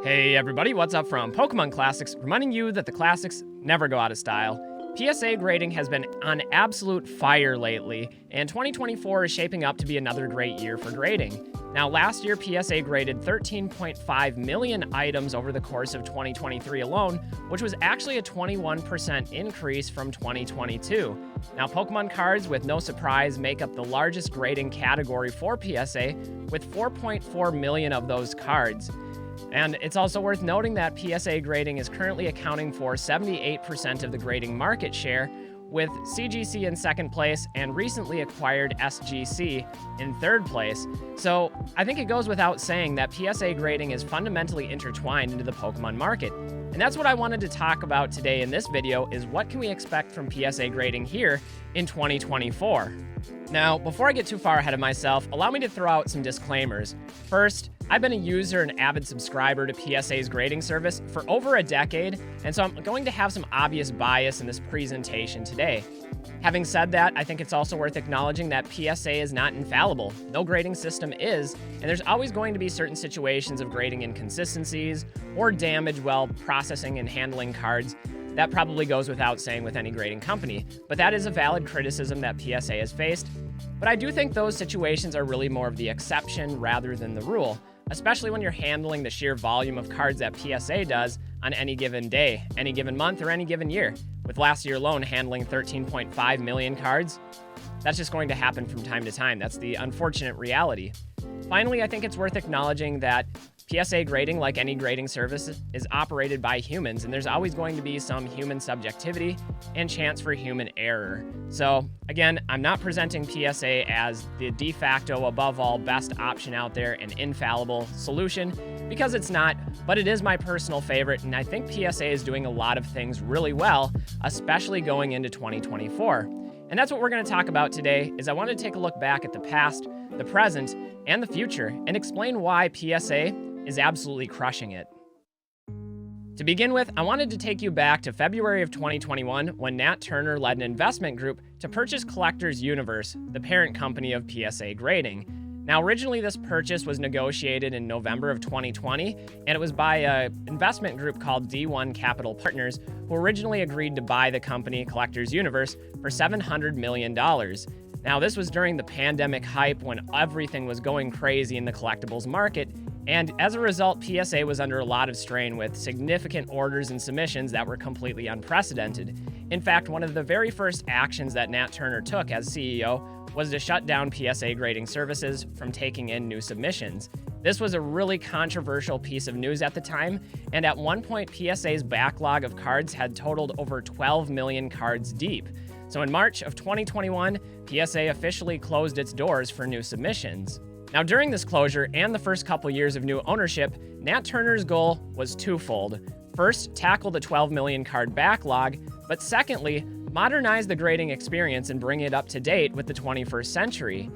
Hey everybody, what's up from Pokemon Classics, reminding you that the classics never go out of style. PSA grading has been on absolute fire lately, and 2024 is shaping up to be another great year for grading. Now, last year, PSA graded 13.5 million items over the course of 2023 alone, which was actually a 21% increase from 2022. Now, Pokemon cards, with no surprise, make up the largest grading category for PSA, with 4.4 million of those cards. And it's also worth noting that PSA grading is currently accounting for 78% of the grading market share, with CGC in second place and recently acquired SGC in third place. So I think it goes without saying that PSA grading is fundamentally intertwined into the Pokemon market. And that's what I wanted to talk about today in this video, is what can we expect from PSA grading here in 2024. Now, before I get too far ahead of myself, allow me to throw out some disclaimers. First, I've been a user and avid subscriber to PSA's grading service for over a decade, and so I'm going to have some obvious bias in this presentation today. Having said that, I think it's also worth acknowledging that PSA is not infallible. No grading system is, and there's always going to be certain situations of grading inconsistencies or damage while processing and handling cards. That probably goes without saying with any grading company, but that is a valid criticism that PSA has faced. But I do think those situations are really more of the exception rather than the rule, especially when you're handling the sheer volume of cards that PSA does on any given day, any given month, or any given year. With last year alone handling 13.5 million cards, that's just going to happen from time to time. That's the unfortunate reality. Finally, I think it's worth acknowledging that PSA grading, like any grading service, is operated by humans, and there's always going to be some human subjectivity and chance for human error. So again, I'm not presenting PSA as the de facto, above all, best option out there, an infallible solution, because it's not, but it is my personal favorite, and I think PSA is doing a lot of things really well, especially going into 2024. And that's what we're going to talk about today, is I want to take a look back at the past, the present, and the future, and explain why PSA is absolutely crushing it. To begin with, I wanted to take you back to February of 2021 when Nat Turner led an investment group to purchase Collectors Universe, the parent company of PSA Grading. Now, originally this purchase was negotiated in November of 2020, and it was by an investment group called D1 Capital Partners, who originally agreed to buy the company Collectors Universe for $700 million. Now, this was during the pandemic hype when everything was going crazy in the collectibles market, and as a result, PSA was under a lot of strain with significant orders and submissions that were completely unprecedented. In fact, one of the very first actions that Nat Turner took as CEO was to shut down PSA grading services from taking in new submissions. This was a really controversial piece of news at the time, and at one point, PSA's backlog of cards had totaled over 12 million cards deep. So in March of 2021, PSA officially closed its doors for new submissions. Now, during this closure and the first couple years of new ownership, Nat Turner's goal was twofold. First, tackle the 12 million card backlog, but secondly, modernize the grading experience and bring it up to date with the 21st century.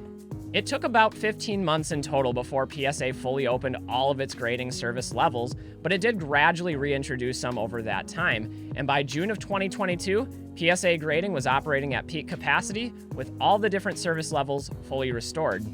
It took about 15 months in total before PSA fully opened all of its grading service levels, but it did gradually reintroduce some over that time. And by June of 2022, PSA grading was operating at peak capacity with all the different service levels fully restored.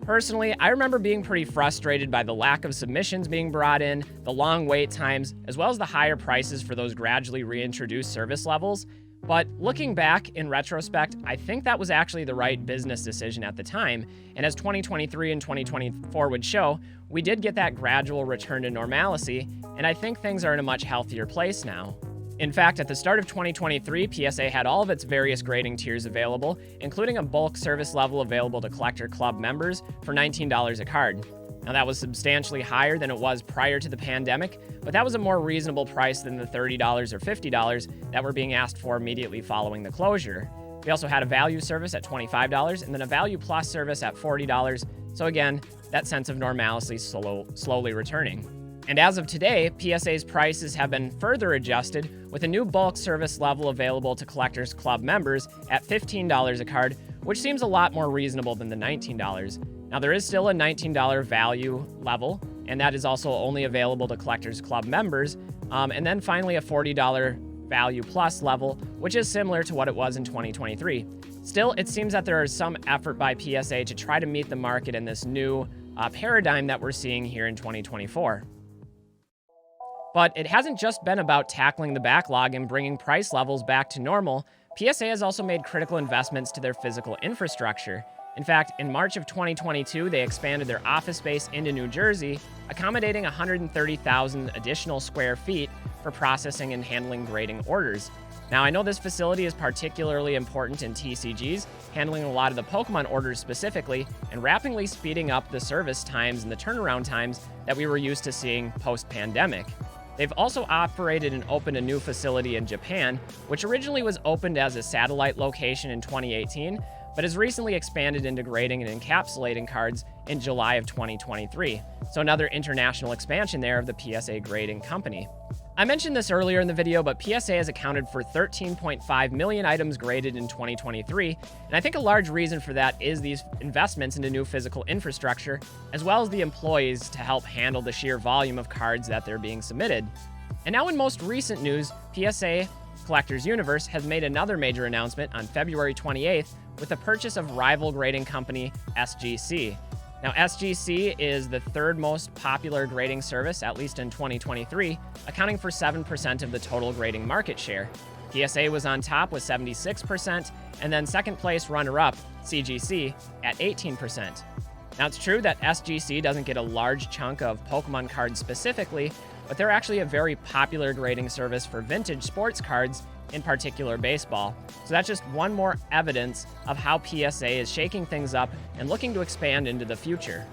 Personally, I remember being pretty frustrated by the lack of submissions being brought in, the long wait times, as well as the higher prices for those gradually reintroduced service levels. But looking back in retrospect, I think that was actually the right business decision at the time. And as 2023 and 2024 would show, we did get that gradual return to normalcy, and I think things are in a much healthier place now. In fact, at the start of 2023, PSA had all of its various grading tiers available, including a bulk service level available to Collector Club members for $19 a card. Now, that was substantially higher than it was prior to the pandemic, but that was a more reasonable price than the $30 or $50 that were being asked for immediately following the closure. We also had a value service at $25 and then a value plus service at $40. So again, that sense of normalcy slowly returning. And as of today, PSA's prices have been further adjusted with a new bulk service level available to Collectors Club members at $15 a card, which seems a lot more reasonable than the $19. Now, there is still a $19 value level, and that is also only available to Collectors Club members. And then finally, a $40 value plus level, which is similar to what it was in 2023. Still, it seems that there is some effort by PSA to try to meet the market in this new paradigm that we're seeing here in 2024. But it hasn't just been about tackling the backlog and bringing price levels back to normal. PSA has also made critical investments to their physical infrastructure. In fact, in March of 2022, they expanded their office space into New Jersey, accommodating 130,000 additional square feet for processing and handling grading orders. Now, I know this facility is particularly important in TCGs, handling a lot of the Pokemon orders specifically, and rapidly speeding up the service times and the turnaround times that we were used to seeing post-pandemic. They've also operated and opened a new facility in Japan, which originally was opened as a satellite location in 2018, but has recently expanded into grading and encapsulating cards in July of 2023. So another international expansion there of the PSA grading company. I mentioned this earlier in the video, but PSA has accounted for 13.5 million items graded in 2023, and I think a large reason for that is these investments into new physical infrastructure, as well as the employees to help handle the sheer volume of cards that they're being submitted. And now in most recent news, PSA Collectors Universe has made another major announcement on February 28th with the purchase of rival grading company SGC. Now, SGC is the third most popular grading service, at least in 2023, accounting for 7% of the total grading market share. PSA was on top with 76%, and then second place runner-up, CGC, at 18%. Now, it's true that SGC doesn't get a large chunk of Pokemon cards specifically, but they're actually a very popular grading service for vintage sports cards, in particular baseball. So that's just one more evidence of how PSA is shaking things up and looking to expand into the future.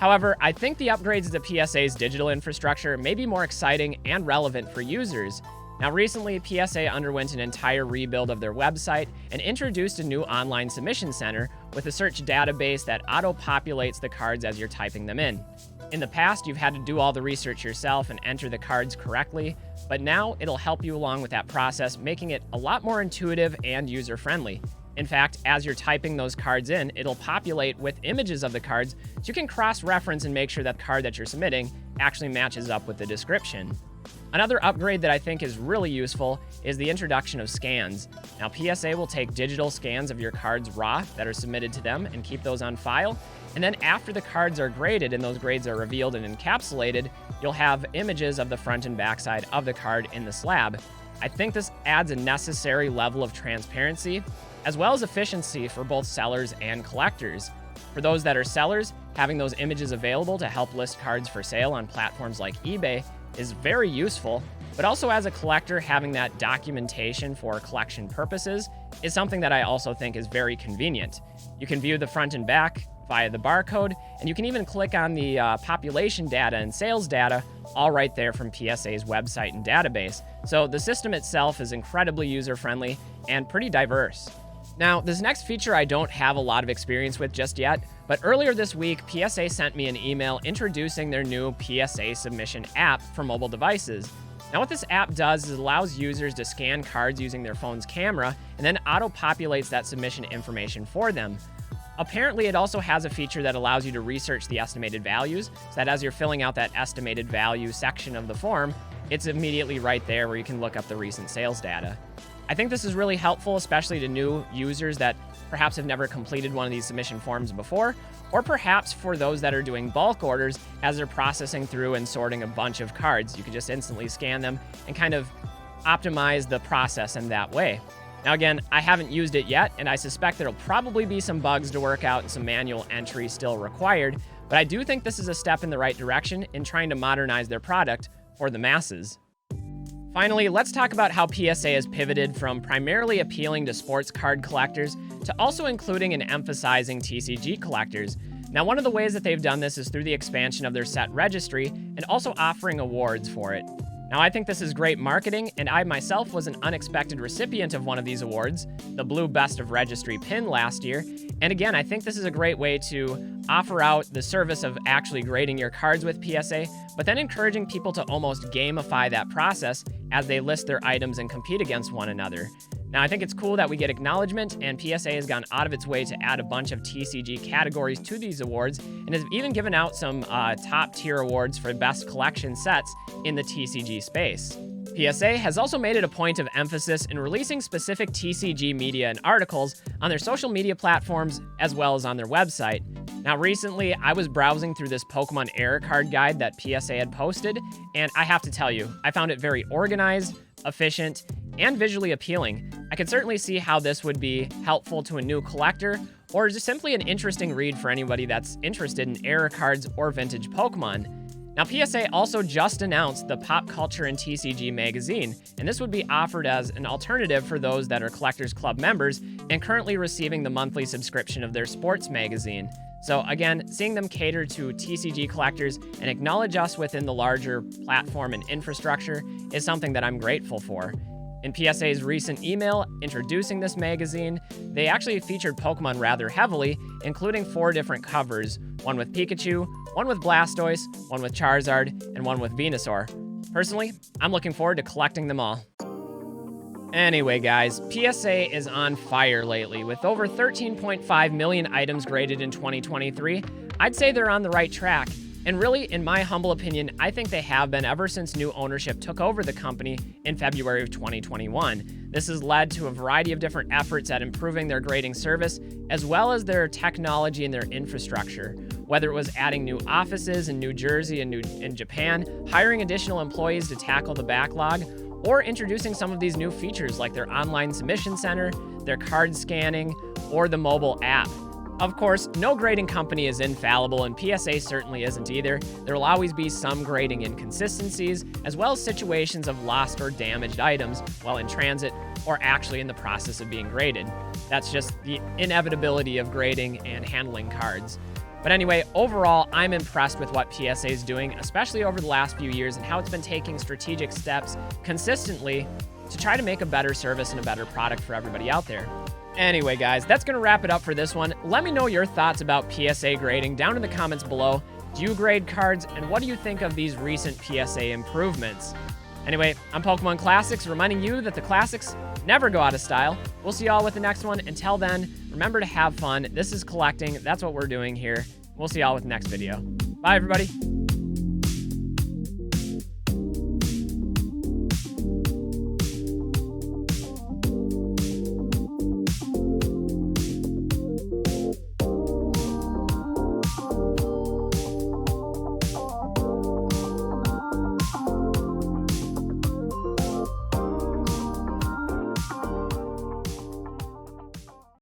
However, I think the upgrades to PSA's digital infrastructure may be more exciting and relevant for users. Now, recently, PSA underwent an entire rebuild of their website and introduced a new online submission center with a search database that auto-populates the cards as you're typing them in. In the past, you've had to do all the research yourself and enter the cards correctly, but now it'll help you along with that process, making it a lot more intuitive and user-friendly. In fact, as you're typing those cards in, it'll populate with images of the cards so you can cross-reference and make sure that the card that you're submitting actually matches up with the description. Another upgrade that I think is really useful is the introduction of scans. Now, PSA will take digital scans of your cards raw that are submitted to them and keep those on file. And then after the cards are graded and those grades are revealed and encapsulated, you'll have images of the front and back side of the card in the slab. I think this adds a necessary level of transparency, as well as efficiency for both sellers and collectors. For those that are sellers, having those images available to help list cards for sale on platforms like eBay is very useful, but also as a collector, having that documentation for collection purposes is something that I also think is very convenient. You can view the front and back via the barcode, and you can even click on the population data and sales data all right there from PSA's website and database. So the system itself is incredibly user-friendly and pretty diverse. Now, this next feature I don't have a lot of experience with just yet, but earlier this week, PSA sent me an email introducing their new PSA submission app for mobile devices. Now, what this app does is it allows users to scan cards using their phone's camera and then auto-populates that submission information for them. Apparently, it also has a feature that allows you to research the estimated values, so that as you're filling out that estimated value section of the form, it's immediately right there where you can look up the recent sales data. I think this is really helpful, especially to new users that perhaps have never completed one of these submission forms before, or perhaps for those that are doing bulk orders as they're processing through and sorting a bunch of cards. You can just instantly scan them and kind of optimize the process in that way. Now again, I haven't used it yet, and I suspect there'll probably be some bugs to work out and some manual entry still required, but I do think this is a step in the right direction in trying to modernize their product for the masses. Finally, let's talk about how PSA has pivoted from primarily appealing to sports card collectors to also including and emphasizing TCG collectors. Now, one of the ways that they've done this is through the expansion of their set registry and also offering awards for it. Now, I think this is great marketing, and I myself was an unexpected recipient of one of these awards, the Blue Best of Registry pin last year. And again, I think this is a great way to offer out the service of actually grading your cards with PSA, but then encouraging people to almost gamify that process as they list their items and compete against one another. Now, I think it's cool that we get acknowledgement, and PSA has gone out of its way to add a bunch of TCG categories to these awards, and has even given out some top-tier awards for best collection sets in the TCG space. PSA has also made it a point of emphasis in releasing specific TCG media and articles on their social media platforms as well as on their website. Now, recently, I was browsing through this Pokemon Era card guide that PSA had posted, and I have to tell you, I found it very organized, efficient, and visually appealing. I could certainly see how this would be helpful to a new collector, or just simply an interesting read for anybody that's interested in Era cards or vintage Pokemon. Now, PSA also just announced the Pop Culture and TCG magazine, and this would be offered as an alternative for those that are Collectors Club members and currently receiving the monthly subscription of their sports magazine. So again, seeing them cater to TCG collectors and acknowledge us within the larger platform and infrastructure is something that I'm grateful for. In PSA's recent email introducing this magazine, they actually featured Pokemon rather heavily, including 4 different covers, one with Pikachu, one with Blastoise, one with Charizard, and one with Venusaur. Personally, I'm looking forward to collecting them all. Anyway, guys, PSA is on fire lately. With over 13.5 million items graded in 2023, I'd say they're on the right track. And really, in my humble opinion, I think they have been ever since new ownership took over the company in February of 2021. This has led to a variety of different efforts at improving their grading service, as well as their technology and their infrastructure. Whether it was adding new offices in New Jersey and in Japan, hiring additional employees to tackle the backlog, or introducing some of these new features like their online submission center, their card scanning, or the mobile app. Of course, no grading company is infallible, and PSA certainly isn't either. There will always be some grading inconsistencies, as well as situations of lost or damaged items while in transit or actually in the process of being graded. That's just the inevitability of grading and handling cards. But anyway, overall, I'm impressed with what PSA is doing, especially over the last few years, and how it's been taking strategic steps consistently to try to make a better service and a better product for everybody out there. Anyway, guys, that's going to wrap it up for this one. Let me know your thoughts about PSA grading down in the comments below. Do you grade cards, and what do you think of these recent PSA improvements? Anyway, I'm Pokemon Classics, reminding you that the classics never go out of style. We'll see y'all with the next one. Until then, remember to have fun. This is collecting. That's what we're doing here. We'll see y'all with the next video. Bye, everybody.